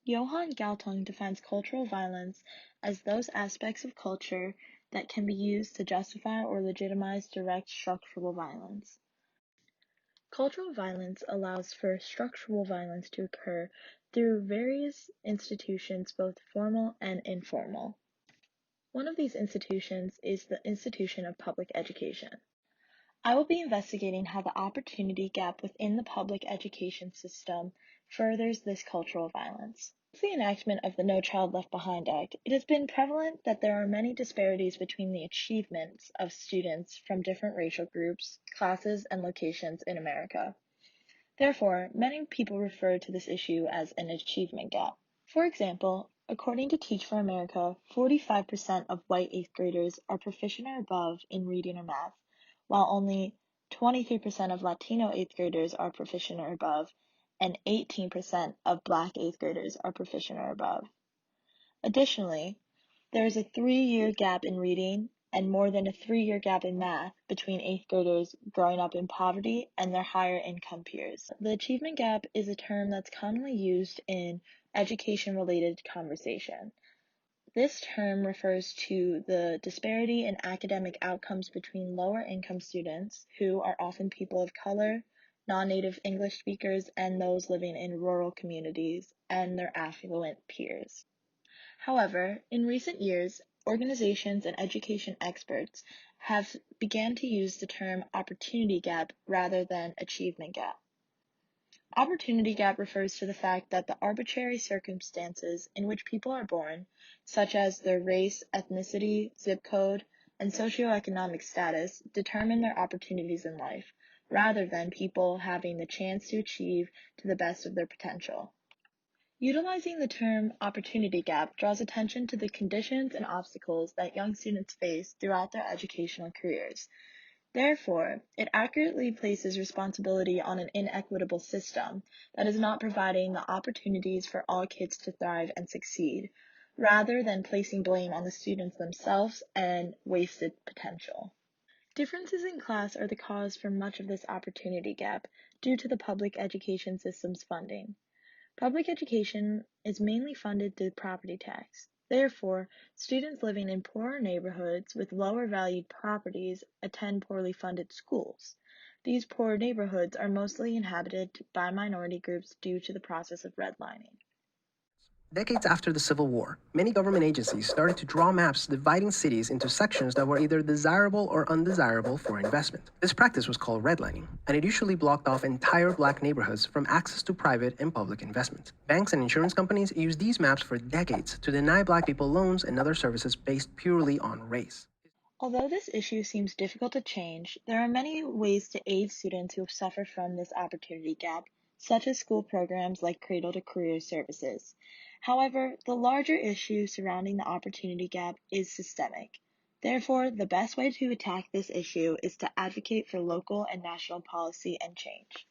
Johann Galtung defines cultural violence as those aspects of culture that can be used to justify or legitimize direct structural violence. Cultural violence allows for structural violence to occur through various institutions, both formal and informal. One of these institutions is the institution of public education. I will be investigating how the opportunity gap within the public education system furthers this cultural violence. Since the enactment of the No Child Left Behind Act, it has been prevalent that there are many disparities between the achievements of students from different racial groups, classes, and locations in America. Therefore, many people refer to this issue as an achievement gap. For example, according to Teach for America, 45% of white 8th graders are proficient or above in reading or math, while only 23% of Latino 8th graders are proficient or above, and 18% of Black 8th graders are proficient or above. Additionally, there is a 3-year gap in reading and more than a 3-year gap in math between 8th graders growing up in poverty and their higher income peers. The achievement gap is a term that's commonly used in education-related conversation. This term refers to the disparity in academic outcomes between lower income students, who are often people of color, non-native English speakers, and those living in rural communities, and their affluent peers. However, in recent years, organizations and education experts have began to use the term opportunity gap rather than achievement gap. Opportunity gap refers to the fact that the arbitrary circumstances in which people are born, such as their race, ethnicity, zip code, and socioeconomic status, determine their opportunities in life, rather than people having the chance to achieve to the best of their potential. Utilizing the term opportunity gap draws attention to the conditions and obstacles that young students face throughout their educational careers. Therefore, it accurately places responsibility on an inequitable system that is not providing the opportunities for all kids to thrive and succeed, rather than placing blame on the students themselves and wasted potential. Differences in class are the cause for much of this opportunity gap due to the public education system's funding. Public education is mainly funded through property tax. Therefore, students living in poorer neighborhoods with lower valued properties attend poorly funded schools. These poor neighborhoods are mostly inhabited by minority groups due to the process of redlining. Decades after the Civil War, many government agencies started to draw maps dividing cities into sections that were either desirable or undesirable for investment. This practice was called redlining, and it usually blocked off entire black neighborhoods from access to private and public investment. Banks and insurance companies used these maps for decades to deny black people loans and other services based purely on race. Although this issue seems difficult to change, there are many ways to aid students who have suffered from this opportunity gap, such as school programs like Cradle to Career Services. However, the larger issue surrounding the opportunity gap is systemic. Therefore, the best way to attack this issue is to advocate for local and national policy and change.